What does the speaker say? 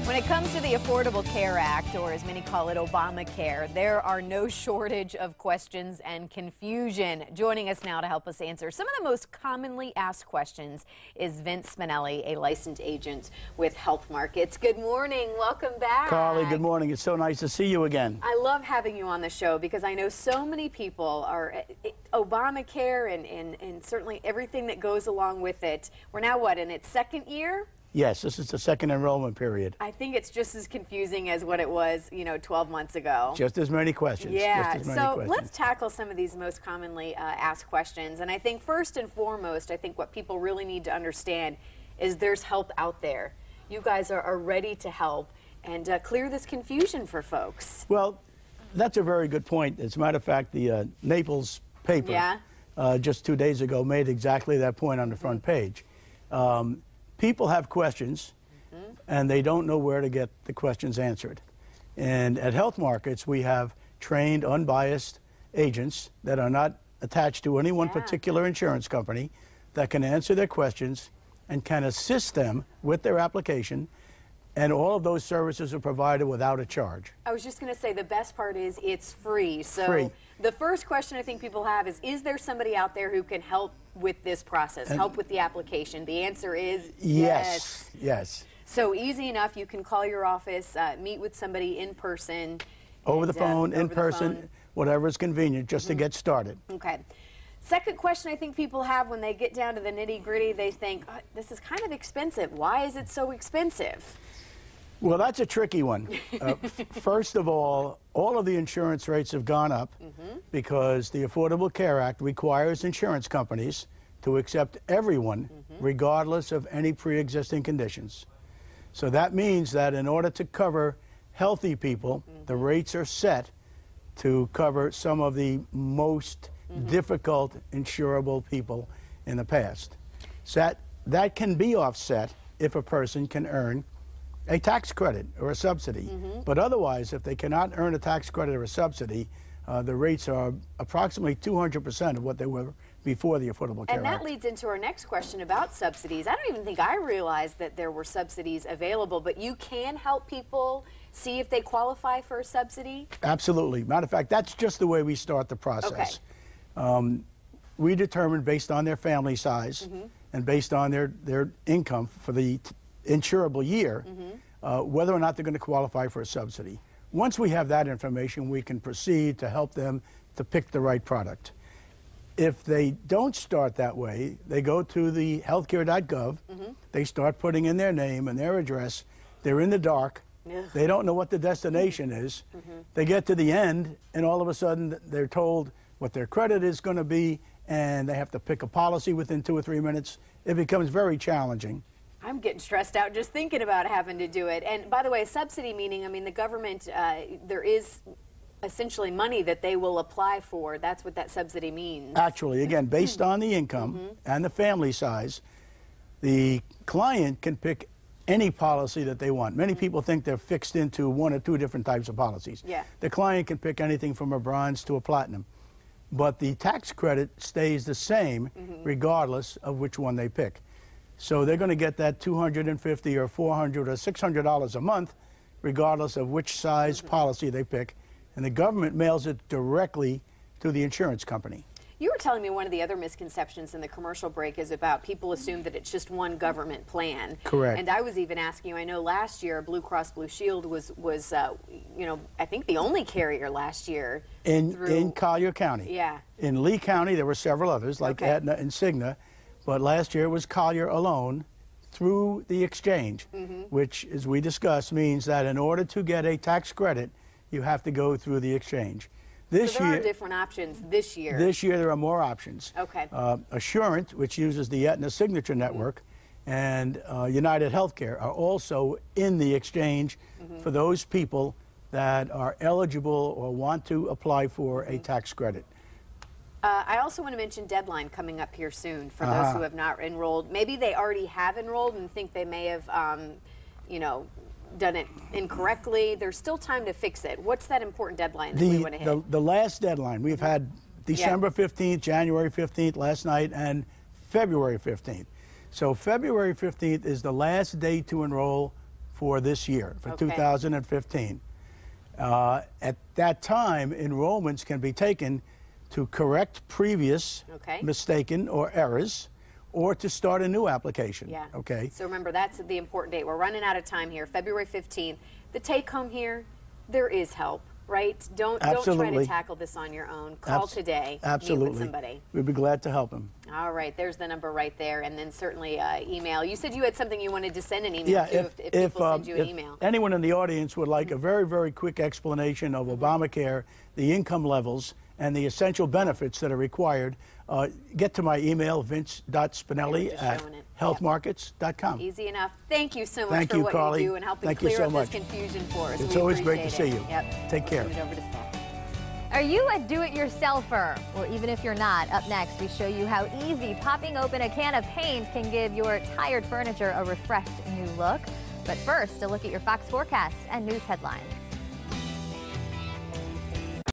When it comes to the Affordable Care Act, or as many call it, Obamacare, there are no shortage of questions and confusion. Joining us now to help us answer some of the most commonly asked questions is Vince Spinelli, a licensed agent with Health Markets. Good morning. Welcome back. Carly, good morning. It's so nice to see you again. I love having you on the show because I know so many people are Obamacare and certainly everything that goes along with it. We're now, what, in its second year? Yes, this is the second enrollment period. I think it's just as confusing as what it was, 12 months ago. Just as many questions. Yeah, just as many so questions. Let's tackle some of these most commonly asked questions. And I think first and foremost, I think what people really need to understand is there's help out there. You guys are ready to help and clear this confusion for folks. Well, that's a very good point. As a matter of fact, the Naples paper just 2 days ago made exactly that point on the front page. People have questions, and they don't know where to get the questions answered. And at Health Markets, we have trained, unbiased agents that are not attached to any one particular insurance company that can answer their questions and can assist them with their application. And all of those services are provided without a charge. I was just going to say the best part is it's free. So free. The first question I think people have is there somebody out there who can help with this process, help with the application? The answer is yes. Yes. So easy enough. You can call your office, meet with somebody in person. Over the phone, in person, whatever is convenient, just to get started. Okay. Second question I think people have when they get down to the nitty-gritty, they think, oh, this is kind of expensive. Why is it so expensive? Well, that's a tricky one. First of all of the insurance rates have gone up because the Affordable Care Act requires insurance companies to accept everyone regardless of any pre-existing conditions. So that means that in order to cover healthy people, the rates are set to cover some of the most difficult insurable people in the past. So that can be offset if a person can earn a tax credit or a subsidy. But otherwise, if they cannot earn a tax credit or a subsidy, the rates are approximately 200% of what they were before the Affordable Care Act. And that leads into our next question about subsidies. I don't even think I realized that there were subsidies available, but you can help people see if they qualify for a subsidy? Absolutely. Matter of fact, that's just the way we start the process. We determine based on their family size and based on their income for the insurable year, whether or not they're going to qualify for a subsidy. Once we have that information, we can proceed to help them to pick the right product. If they don't start that way, they go to the healthcare.gov, they start putting in their name and their address, they're in the dark, they don't know what the destination is, they get to the end, and all of a sudden they're told what their credit is going to be, and they have to pick a policy within 2 or 3 minutes. It becomes very challenging. I'm getting stressed out just thinking about having to do it. And by the way, subsidy meaning, I mean, the government, there is essentially money that they will apply for. That's what that subsidy means. Actually, again, based on the income and the family size, the client can pick any policy that they want. Many people think they're fixed into 1 or 2 different types of policies. The client can pick anything from a bronze to a platinum. But the tax credit stays the same regardless of which one they pick. So they're going to get that $250 or $400 or $600 a month, regardless of which size policy they pick, and the government mails it directly to the insurance company. You were telling me one of the other misconceptions in the commercial break is about people assume that it's just one government plan. Correct. And I was even asking you, I know last year Blue Cross Blue Shield was I think the only carrier last year. In Collier County. In Lee County, there were several others, like Aetna and Cigna. But last year it was Collier alone through the exchange, which, as we discussed, means that in order to get a tax credit, you have to go through the exchange. This so there year, are different options this year. This year there are more options. Assurant, which uses the Aetna Signature Network, and United Healthcare are also in the exchange for those people that are eligible or want to apply for a tax credit. I also want to mention deadline coming up here soon for those who have not enrolled. Maybe they already have enrolled and think they may have, done it incorrectly. There's still time to fix it. What's that important deadline that we want to hit? The last deadline, we've had December 15th, January 15th last night, and February 15th. So February 15th is the last day to enroll for this year, for Okay. 2015. At that time, enrollments can be taken to correct previous Okay. mistaken or errors, or to start a new application. Yeah. Okay. So remember, that's the important date. We're running out of time here. February 15th. The take home here, there is help, right? Don't try to Absolutely. tackle this on your own. Call today. Absolutely. Meet with somebody. We'd be glad to help him. All right, there's the number right there, and then certainly email. You said you had something you wanted to send an email Yeah, to if people send you an email. anyone in the audience would like a very, very quick explanation of Obamacare, the income levels, and the essential benefits that are required, get to my email, vince.spinelli@healthmarkets.com. Easy enough. Thank you so much Thank for you, what Carly. you do and helping Thank you clear so up much. this confusion for us. It's We always great to appreciate see it. you. Yep. Take care. Send it over to staff. Are you a do-it-yourselfer? Well, even if you're not, up next we show you how easy popping open a can of paint can give your tired furniture a refreshed new look. But first, a look at your Fox forecast and news headlines.